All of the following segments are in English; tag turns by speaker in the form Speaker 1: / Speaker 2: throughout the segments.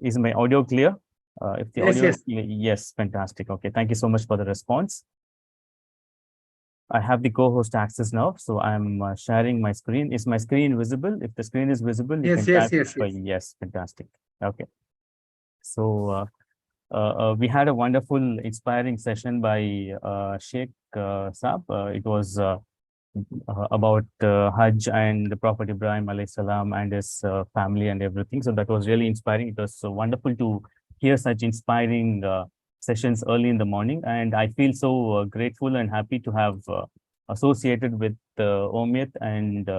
Speaker 1: Is my audio clear? If the
Speaker 2: Yes,
Speaker 1: audio
Speaker 2: yes.
Speaker 1: is clear, yes, fantastic. Okay, thank you so much for the response. I have the co-host access now, so I'm sharing my screen. Is my screen visible? If the screen is visible, you
Speaker 2: Yes,
Speaker 1: can
Speaker 2: yes,
Speaker 1: type
Speaker 2: yes, yes.
Speaker 1: yes, fantastic. Okay, so we had a wonderful, inspiring session by Sheikh Saab. It was about Hajj and the Prophet Ibrahim alayhi salam and his family and everything. So that was really inspiring. It was wonderful to hear such inspiring sessions early in the morning. And I feel so grateful and happy to have associated with Omiyat. And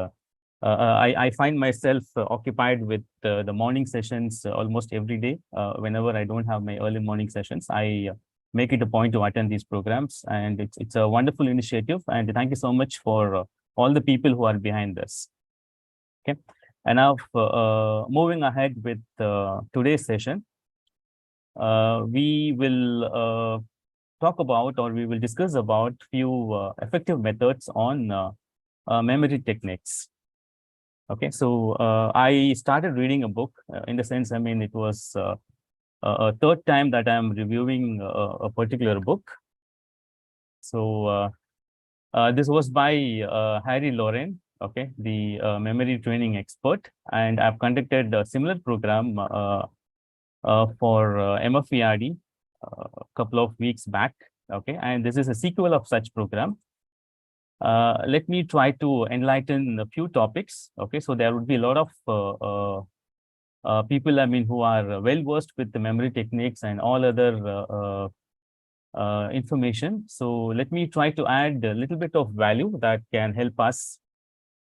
Speaker 1: I find myself occupied with the morning sessions almost every day. Whenever I don't have my early morning sessions, I make it a point to attend these programs, and it's a wonderful initiative. And thank you so much for all the people who are behind this. Okay, and now moving ahead with today's session, we will talk about, or we will discuss about few effective methods on memory techniques. Okay, so I started reading a book. In the sense, I mean, it was a third time that I'm reviewing a particular book. So this was by Harry Lauren, okay, the memory training expert, and I've conducted a similar program for MFERD a couple of weeks back. Okay, and this is a sequel of such program. Let me try to enlighten a few topics. Okay, so there would be a lot of people, I mean, who are well versed with the memory techniques and all other information. So let me try to add a little bit of value that can help us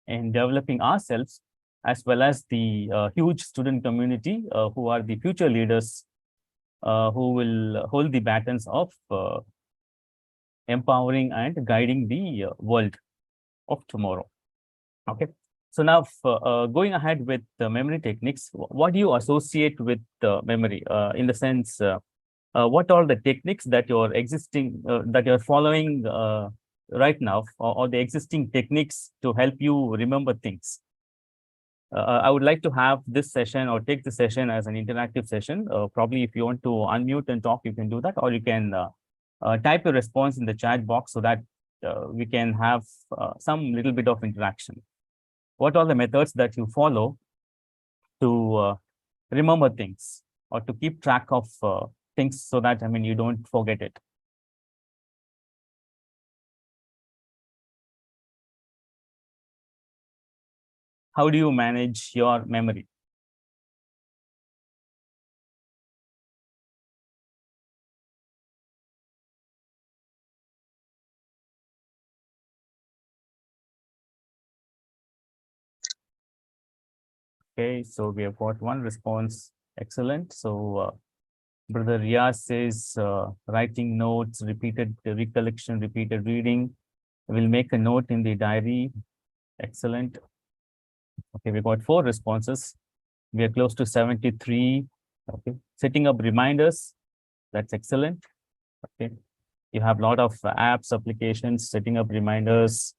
Speaker 1: in developing ourselves, as well as the huge student community who are the future leaders who will hold the batons of empowering and guiding the world of tomorrow. Okay. So now going ahead with the memory techniques, what do you associate with memory in the sense, what are the techniques that you're that you're following right now, or the existing techniques to help you remember things? I would like to have this session or take the session as an interactive session. Probably if you want to unmute and talk, you can do that, or you can type a response in the chat box so that we can have some little bit of interaction. What are the methods that you follow to remember things or to keep track of things so that, I mean, you don't forget it? How do you manage your memory? Okay, so we have got one response. Excellent. So Brother Riaz says writing notes, repeated recollection, repeated reading. We'll make a note in the diary. Excellent. Okay, we got 4 responses. We are close to 73. Okay, setting up reminders. That's excellent. Okay, you have a lot of apps, applications, setting up reminders.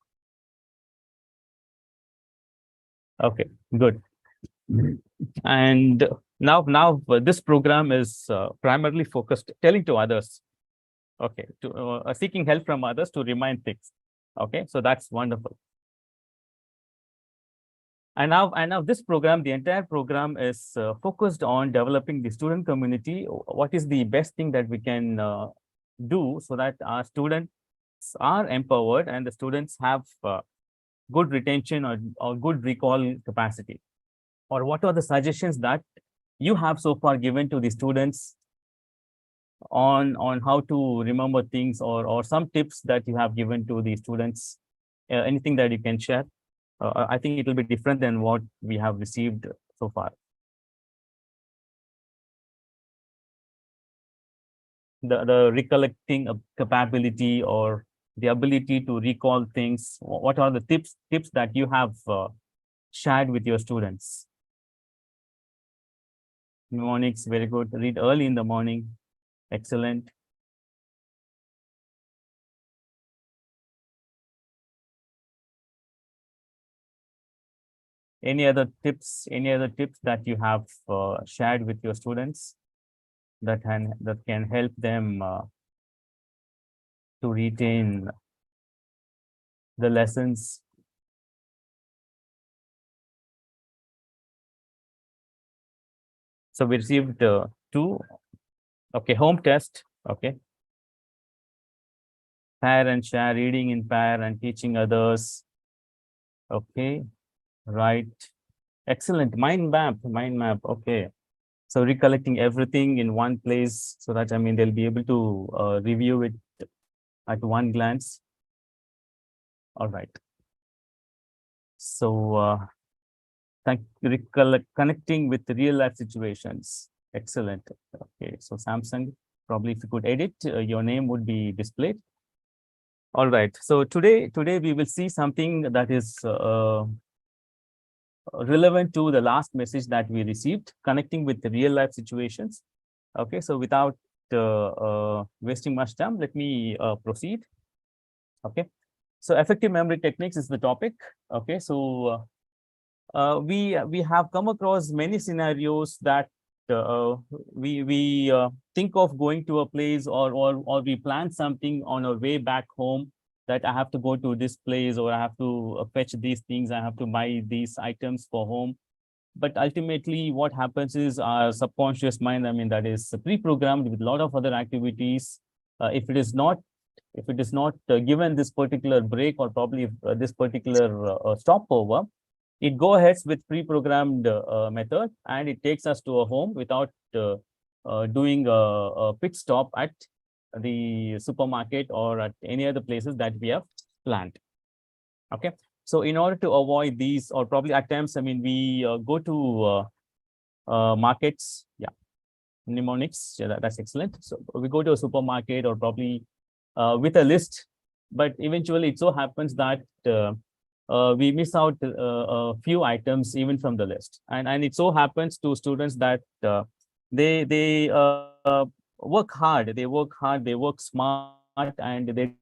Speaker 1: Okay, good. And now this program is primarily focused telling to others. Okay, to seeking help from others to remind things. Okay, so that's wonderful. And now this program, the entire program is focused on developing the student community. What is the best thing that we can do so that our students are empowered and the students have good retention or good recall capacity? Or what are the suggestions that you have so far given to the students on how to remember things, or some tips that you have given to the students? Anything that you can share? I think it will be different than what we have received so far. The recollecting capability or the ability to recall things. What are the tips that you have shared with your students? Mornings, very good. Read early in the morning. Excellent. Any other tips? Any other tips that you have shared with your students that can help them to retain the lessons? So we received two. Okay, home test. Okay, pair and share, reading in pair and teaching others. Okay, right. Excellent. Mind map. Mind map. Okay. So recollecting everything in one place so that, I mean, they'll be able to review it at one glance. All right. So connecting with real life situations. Excellent. Okay. So Samsung, probably if you could edit, your name would be displayed. All right. So today we will see something that is relevant to the last message that we received, connecting with the real life situations. Okay. So without wasting much time, let me proceed. Okay. So effective memory techniques is the topic. Okay. So we have come across many scenarios that we think of going to a place, or we plan something on our way back home, that I have to go to this place, or I have to fetch these things, I have to buy these items for home. But ultimately what happens is our subconscious mind, I mean, that is pre-programmed with a lot of other activities. If it is not, given this particular break, or probably this particular stopover, it go ahead with pre-programmed method, and it takes us to a home without doing a pit stop at the supermarket or at any other places that we have planned. Okay. So in order to avoid these, or probably at times, I mean, we go to markets. Yeah, mnemonics. Yeah, that's excellent. So we go to a supermarket, or probably with a list, but eventually it so happens that we miss out a few items even from the list, and it so happens to students that they work hard, they work smart, and they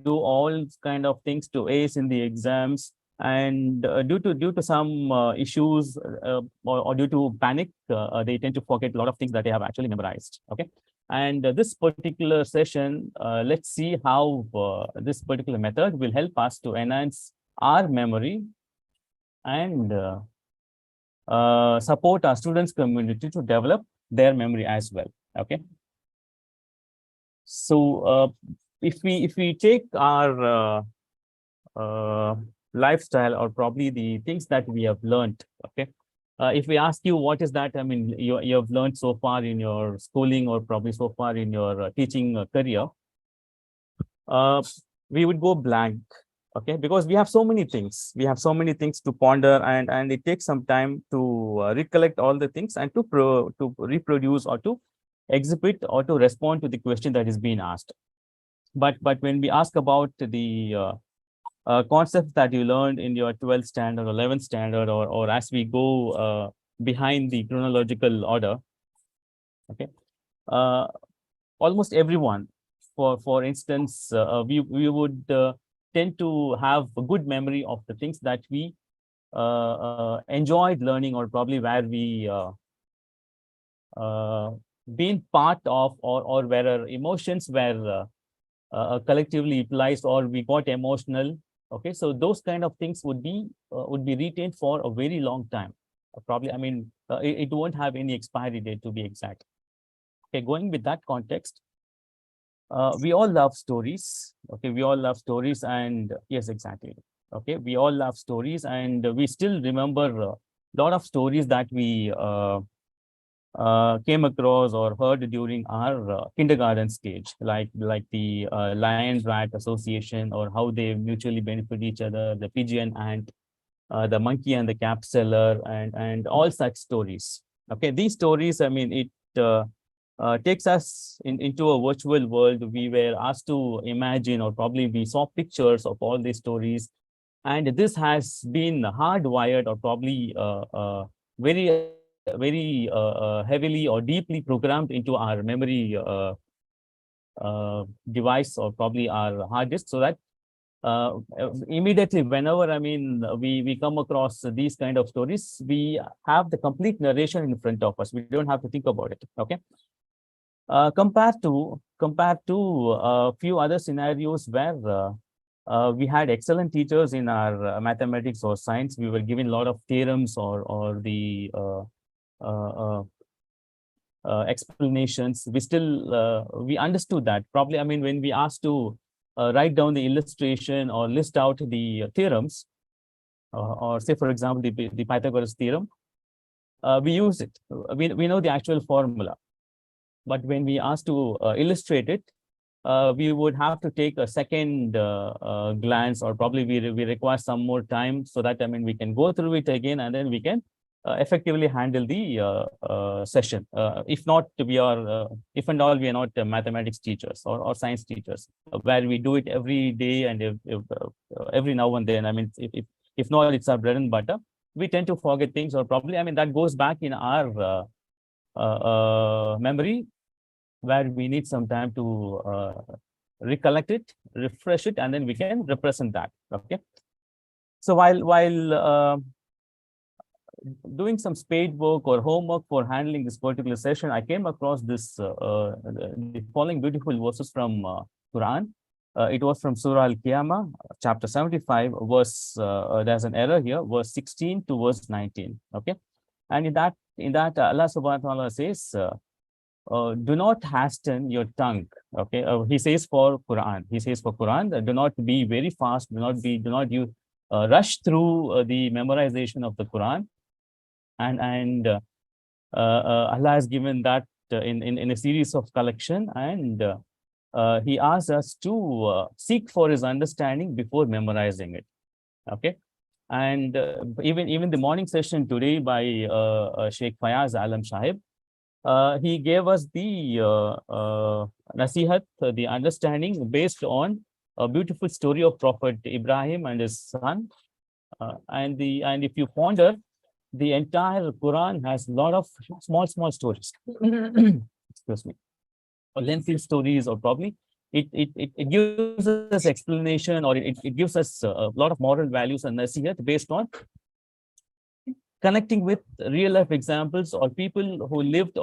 Speaker 1: do all kind of things to ace in the exams. And due to some issues, or due to panic, they tend to forget a lot of things that they have actually memorized. Okay. And this particular session, let's see how this particular method will help us to enhance our memory, and support our students community to develop their memory as well. Okay. So if we take our lifestyle, or probably the things that we have learned. Okay. If we ask you what is that, I mean, you have learned so far in your schooling, or probably so far in your teaching career, uh, we would go blank. Okay, because we have so many things to ponder, and it takes some time to recollect all the things, and to reproduce, or to exhibit, or to respond to the question that is being asked. But when we ask about the concepts that you learned in your 12th standard or 11th standard, or as we go behind the chronological order. Okay. uh, Almost everyone, for instance, we would tend to have a good memory of the things that we enjoyed learning, or probably where we uh, been part of, or where our emotions were collectively utilized, or we got emotional. Okay, so those kind of things would be retained for a very long time. Probably, I mean, it won't have any expiry date, to be exact. Okay, going with that context, we all love stories. Okay, we all love stories, and yes, exactly. Okay, we all love stories, and we still remember a lot of stories that we came across or heard during our kindergarten stage, like the lion rat association, or how they mutually benefit each other, the pigeon ant, the monkey and the cap seller, and all such stories. Okay, these stories, I mean, it takes us into a virtual world. We were asked to imagine, or probably we saw pictures of all these stories, and this has been hardwired, or probably very heavily or deeply programmed into our memory device, or probably our hard disk, so that immediately whenever we come across these kind of stories, we have the complete narration in front of us. We don't have to think about it. Okay. Compared to a few other scenarios where we had excellent teachers in our mathematics or science. We were given a lot of theorems or the uh, uh, explanations. We understood that probably. I mean, when we asked to write down the illustration or list out the theorems, or say for example the Pythagoras theorem, we use it. We know the actual formula, but when we asked to illustrate it, we would have to take a second glance, or probably we require some more time, so that we can go through it again, and then we can effectively handle the session. If not, if and all we are not mathematics teachers or science teachers, where we do it every day, and every now and then. If not, it's our bread and butter. We tend to forget things, or probably that goes back in our memory, where we need some time to recollect it, refresh it, and then we can represent that. Okay. So while doing some spade work or homework for handling this particular session, I came across the following beautiful verses from Quran. It was from Surah Al-Qiyamah, chapter 75, there's an error here, verse 16 to verse 19. Okay. And in that Allah subhanahu wa ta'ala says, do not hasten your tongue. Okay. He says for Quran, do not be very fast. Do not you rush through the memorization of the Quran. And Allah has given that in a series of collection, and he asks us to seek for his understanding before memorizing it. Okay. And even the morning session today by Sheikh Fayaz Alam Shahib, he gave us the nasihat, the understanding based on a beautiful story of Prophet Ibrahim and his son. And if you ponder, the entire Quran has a lot of small stories. Excuse me. Or lengthy stories, or probably it gives us explanation, or it gives us a lot of moral values and nasihat based on connecting with real life examples, or people who lived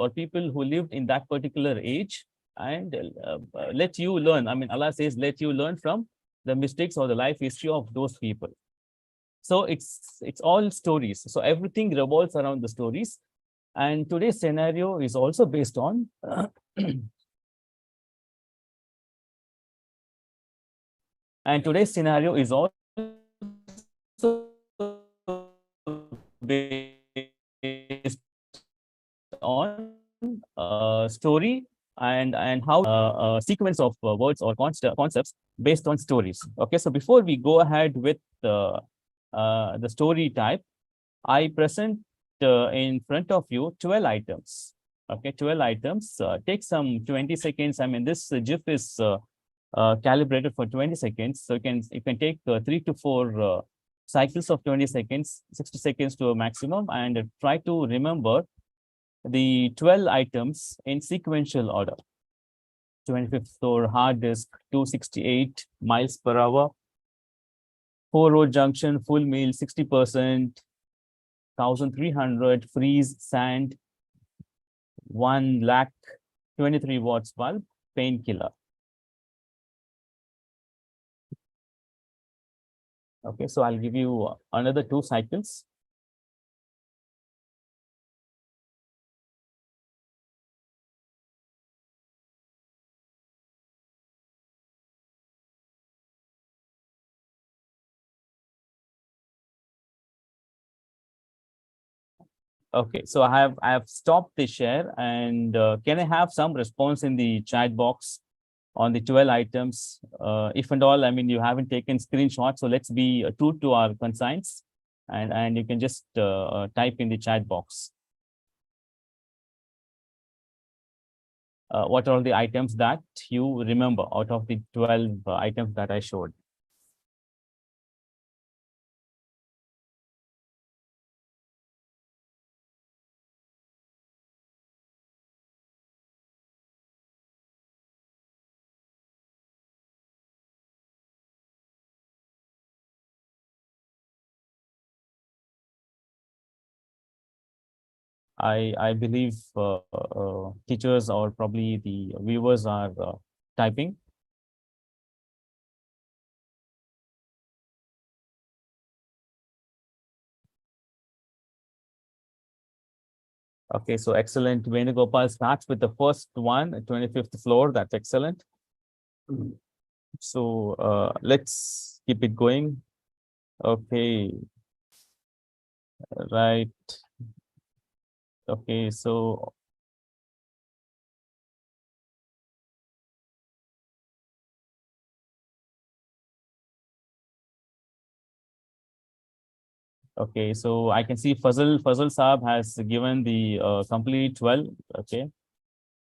Speaker 1: in that particular age, and let you learn. Allah says, let you learn from the mistakes or the life history of those people. So it's all stories. So everything revolves around the stories. And today's scenario is also based on and today's scenario is also based on story, and how sequence of words or concepts based on stories. Okay, so before we go ahead with the story type, I present in front of you 12 items. Okay, 12 items. Take some 20 seconds. This GIF is calibrated for 20 seconds. So you can take 3 to 4 cycles of 20 seconds, 60 seconds to a maximum, and try to remember the 12 items in sequential order. 25th floor, hard disk, 268 miles per hour, 4 road junction, full meal, 60%, 1300, freeze, sand, 1 lakh, 23 watts bulb, painkiller. Okay, so I'll give you another 2 cycles. Okay, so I have stopped the share, and can I have some response in the chat box on the 12 items? If and all, you haven't taken screenshots, so let's be true to our consigns, and you can just type in the chat box. What are the items that you remember out of the 12 items that I showed? I believe teachers or probably the viewers are typing. Okay, so excellent. Venugopal starts with the first one, 25th floor. That's excellent. So let's keep it going. Okay, right. Okay, so okay, so I can see Fazal Saab has given the complete 12. Okay,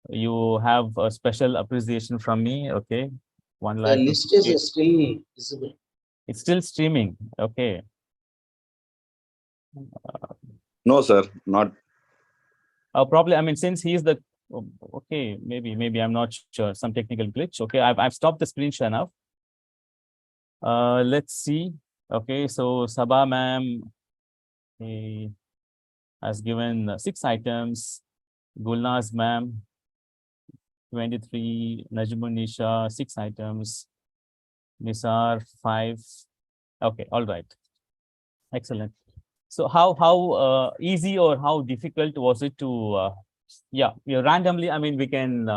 Speaker 1: you have a special appreciation from me. Okay, 1
Speaker 2: The
Speaker 1: lakh.
Speaker 2: list is still visible.
Speaker 1: It's still streaming. Okay.
Speaker 3: No, sir, not.
Speaker 1: Probably, I mean, since he's the okay, maybe I'm not sure. Some technical glitch. Okay, I've stopped the screen share now. Let's see. Okay, so Sabah ma'am he has given 6 items. Gulnaz ma'am 23. Najmun Nisha 6 items. Nisar 5. Okay, all right, excellent. So how easy or how difficult was it to yeah, randomly, I mean, we can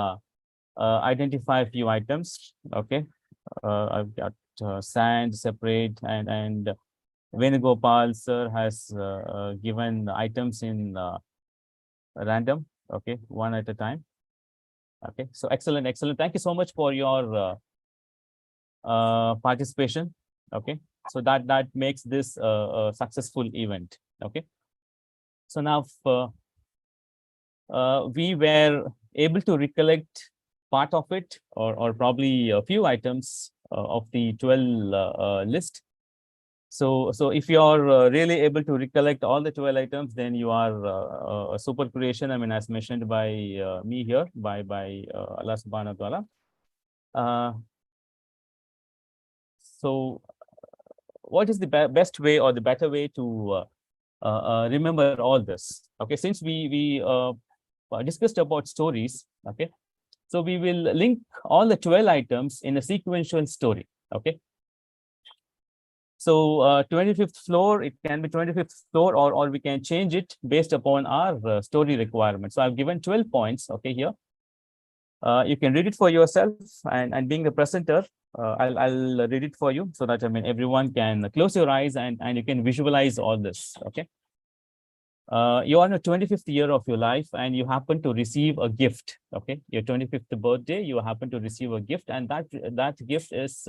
Speaker 1: identify a few items. Okay, I've got sand separate, and Venugopal sir has given items in random. Okay, one at a time. Okay, so excellent. Thank you so much for your participation. Okay, so that makes this a successful event. Okay, so now we were able to recollect part of it, or probably a few items of the 12 list. So if you're really able to recollect all the 12 items, then you are a super creation. I mean, as mentioned by me here, by Allah subhanahu wa ta'ala. So what is the best way or the better way to remember all this? Okay, since we discussed about stories, okay, so we will link all the 12 items in a sequential story. Okay, so 25th floor, it can be 25th floor, or we can change it based upon our story requirement. So I've given 12 points. Okay, here you can read it for yourself, and being the presenter, I'll read it for you, so that, I mean, everyone can close your eyes and you can visualize all this. Okay, you are in the 25th year of your life, and you happen to receive a gift. Okay, your 25th birthday, you happen to receive a gift, and that gift is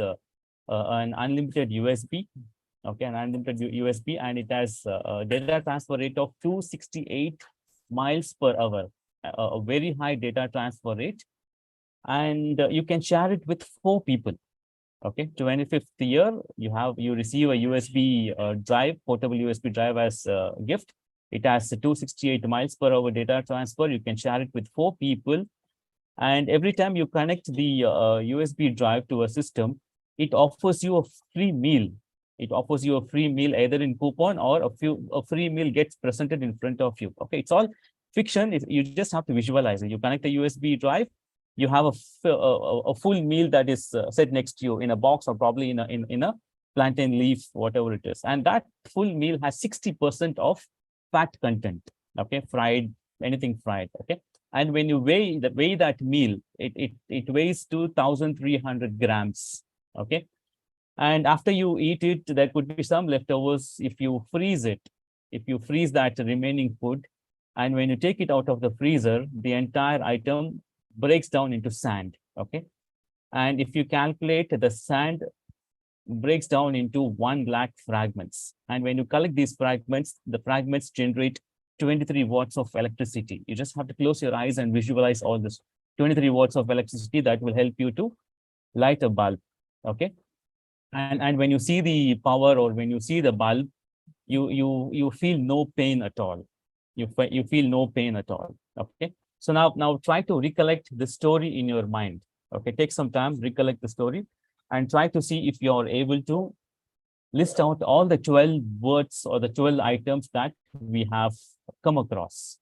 Speaker 1: an unlimited USB. Okay, an unlimited USB, and it has a data transfer rate of 268 miles per hour, a very high data transfer rate, and you can share it with 4 people. Okay, 25th year, you receive a USB drive, portable USB drive as a gift. It has 268 miles per hour data transfer. You can share it with 4 people, and every time you connect the USB drive to a system, it offers you a free meal. It offers you a free meal either in coupon, or a free meal gets presented in front of you. Okay, it's all fiction. You just have to visualize it. You connect the USB drive, you have a full meal that is set next to you in a box, or probably in a plantain leaf, whatever it is, and that full meal has 60% of fat content. Okay, fried, anything fried. Okay, and when you weigh that meal, it weighs 2,300 grams. Okay, and after you eat it, there could be some leftovers. If you freeze it, if you freeze that remaining food, and when you take it out of the freezer, the entire item breaks down into sand. Okay, and if you calculate, the sand breaks down into 1 lakh fragments, and when you collect these fragments, the fragments generate 23 watts of electricity. You just have to close your eyes and visualize all this 23 watts of electricity that will help you to light a bulb. Okay, and when you see the power, or when you see the bulb, you feel no pain at all. You feel no pain at all. Okay, so now try to recollect the story in your mind. Okay, take some time, recollect the story, and try to see if you're able to list out all the 12 words or the 12 items that we have come across.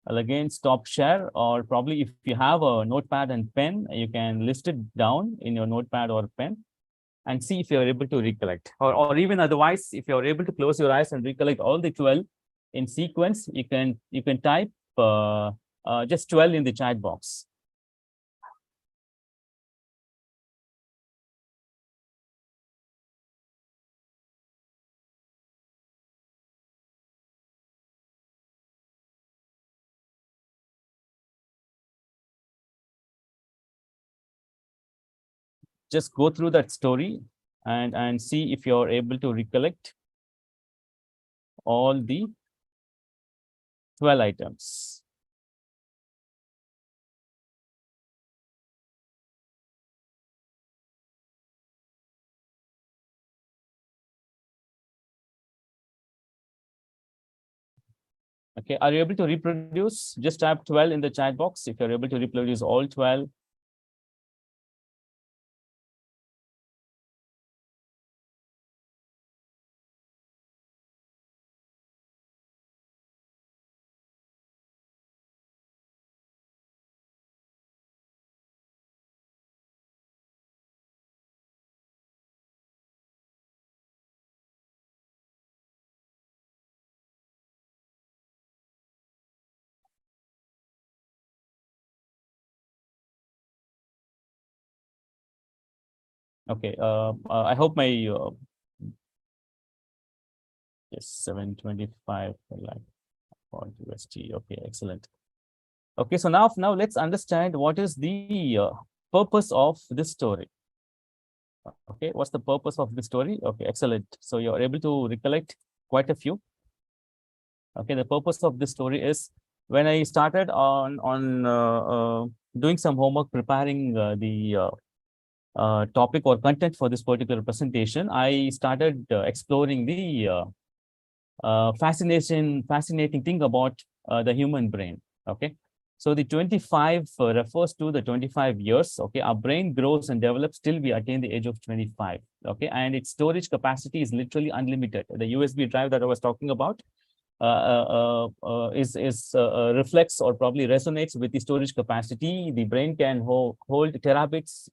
Speaker 1: I'll again stop share, or probably if you have a notepad and pen, you can list it down in your notepad or pen and see if you're able to recollect. Or even otherwise, if you're able to close your eyes and recollect all the 12 in sequence, you can type just 12 in the chat box. Just go through that story and see if you're able to recollect all the 12 items. Okay, are you able to reproduce? Just type 12 in the chat box if you're able to reproduce all 12. Okay, I hope my yes, 725 lakh for USD. Okay, excellent. Okay, so now let's understand what is the purpose of this story. Okay, what's the purpose of the story? Okay, excellent. So you're able to recollect quite a few. Okay, the purpose of this story is when I started on doing some homework, preparing the topic or content for this particular presentation, I started exploring the fascinating thing about the human brain. Okay, so the 25 refers to the 25 years. Okay, our brain grows and develops till we attain the age of 25. Okay, and its storage capacity is literally unlimited. The USB drive that I was talking about reflects or probably resonates with the storage capacity. The brain can hold terabits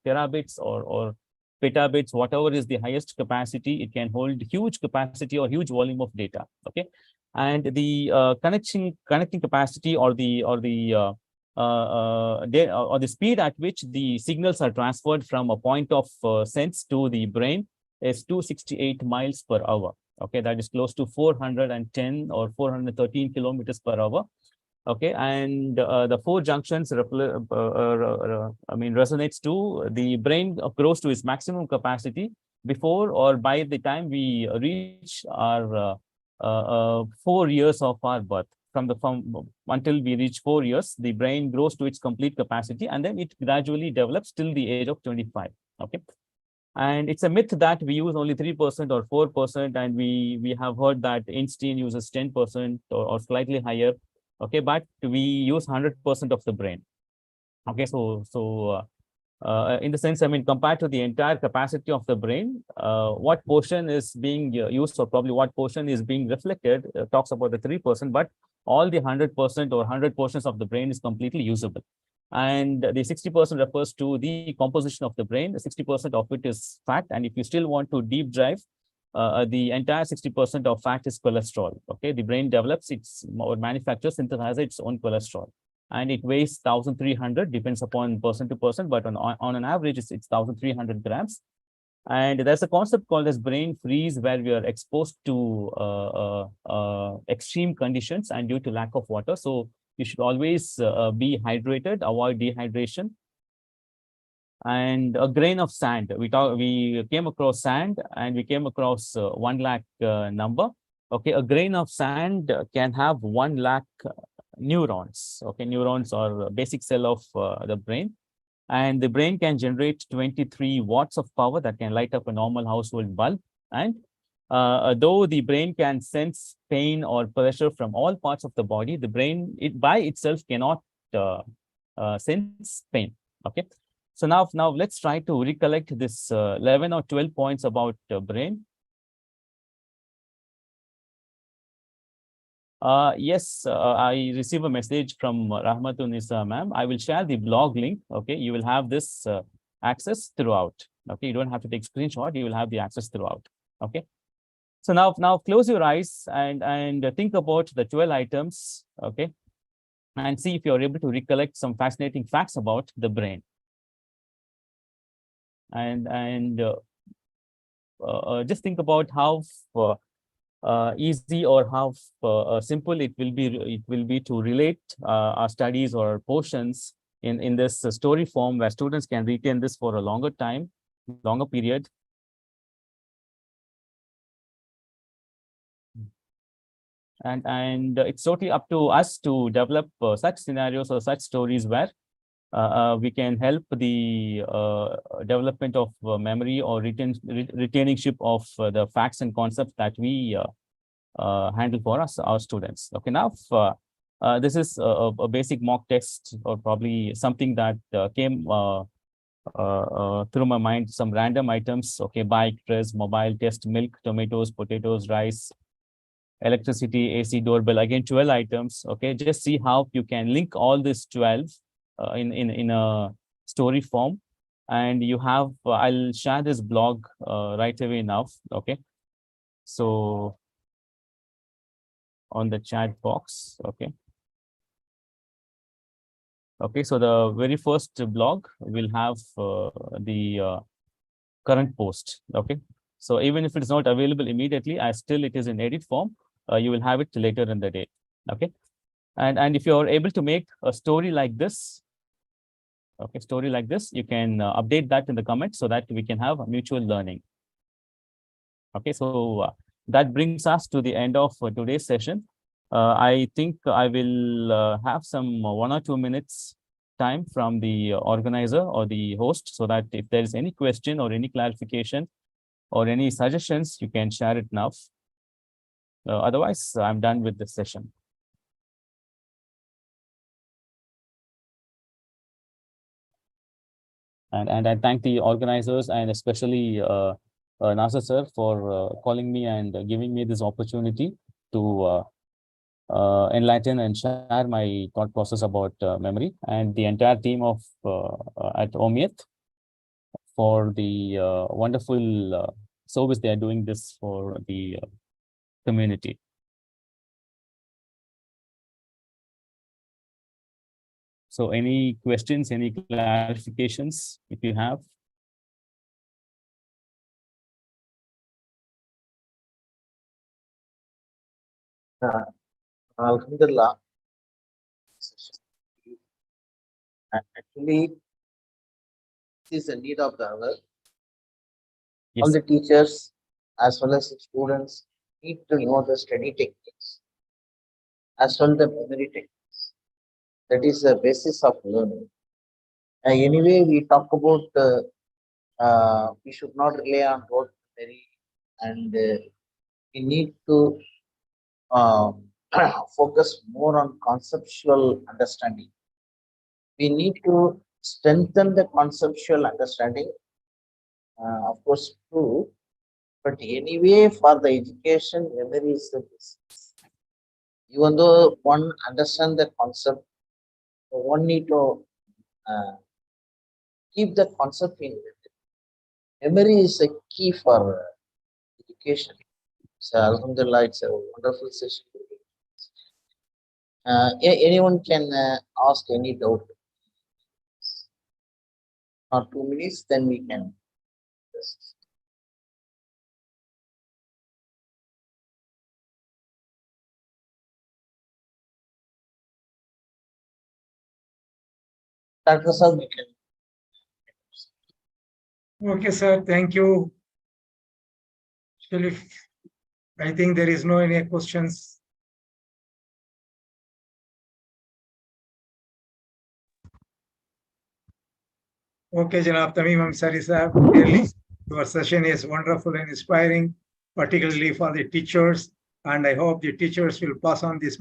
Speaker 1: or petabits, whatever is the highest capacity. It can hold huge capacity or huge volume of data. Okay, and the connecting capacity or the speed at which the signals are transferred from a point of sense to the brain is 268 miles per hour. Okay, that is close to 410 or 413 kilometers per hour. Okay, and the four junctions resonates to the brain grows to its maximum capacity before or by the time we reach our 4 years of our birth. From until we reach 4 years, the brain grows to its complete capacity, and then it gradually develops till the age of 25. Okay, and it's a myth that we use only 3% or 4%, and we have heard that Einstein uses 10% or slightly higher. Okay, but we use 100% of the brain. Okay, so in the sense, I mean, compared to the entire capacity of the brain, what portion is being used, or probably what portion is being reflected, talks about the 3%, but all the 100% or 100 portions of the brain is completely usable. And the 60% refers to the composition of the brain. 60% of it is fat. And if you still want to deep drive, the entire 60% of fat is cholesterol. Okay, the brain develops its or manufactures, synthesizes its own cholesterol, and it weighs 1,300, depends upon person to person, but on an average, it's 1,300 grams. And there's a concept called as brain freeze, where we are exposed to extreme conditions and due to lack of water. So you should always be hydrated, avoid dehydration. And a grain of sand, we came across sand, and we came across 1 lakh number. Okay, a grain of sand can have 1 lakh neurons. Okay, neurons are a basic cell of the brain, and the brain can generate 23 watts of power that can light up a normal household bulb. And though the brain can sense pain or pleasure from all parts of the body, the brain by itself cannot sense pain. Okay, so now let's try to recollect this 11 or 12 points about brain. Yes, I receive a message from Rahmatun ma'am. I will share the blog link. Okay, you will have this access throughout. Okay, you don't have to take screenshot. You will have the access throughout. Okay. So now close your eyes and think about the 12 items. Okay, and see if you're able to recollect some fascinating facts about the brain. And just think about how easy or how simple it will be to relate our studies or portions in this story form, where students can retain this for a longer time, longer period. And it's totally up to us to develop such scenarios or such stories where we can help the development of memory or retainingship of the facts and concepts that we handle for us, our students. Okay, now this is a basic mock test, or probably something that came through my mind, some random items. Okay, bike, dress, mobile, test, milk, tomatoes, potatoes, rice, electricity, AC, doorbell. Again, 12 items. Okay, just see how you can link all these 12 in a story form. And you have, I'll share this blog right away now. Okay, so on the chat box. Okay. Okay, so the very first blog will have the current post. Okay, so even if it's not available immediately, as still it is in edit form, you will have it later in the day. Okay, and if you're able to make a story like this, okay, story like this, you can update that in the comments so that we can have a mutual learning. Okay, so that brings us to the end of today's session. I think I will have some 1 or 2 minutes time from the organizer or the host, so that if there is any question or any clarification or any suggestions, you can share it now. Otherwise, I'm done with this session. And I thank the organizers, and especially Nasser sir, for calling me and giving me this opportunity to enlighten and share my thought process about memory, and the entire team of at OMIET for the wonderful service they are doing this for the community. So any questions, any clarifications, if you have?
Speaker 2: Alhamdulillah. Actually, this is the need of the hour.
Speaker 1: Yes.
Speaker 2: All the teachers as well as the students need to know the study techniques as well the memory techniques. That is the basis of learning. Anyway, we talk about we should not rely on rote memory, and we need to focus more on conceptual understanding. We need to strengthen the conceptual understanding, of course, true, but anyway, for the education, memory is the basis. Even though one understand the concept, one need to keep the concept in memory. Memory is a key for education. So, Alhamdulillah, it's a wonderful session. Anyone can ask any doubt. Or 2 minutes, then we can. Dr. Sir, we can.
Speaker 4: Okay, sir. Thank you. Actually, I think there is no any questions. Okay, Janab Thameem, Ansari sir. Really, your session is wonderful and inspiring, particularly for the teachers. And I hope the teachers will pass on this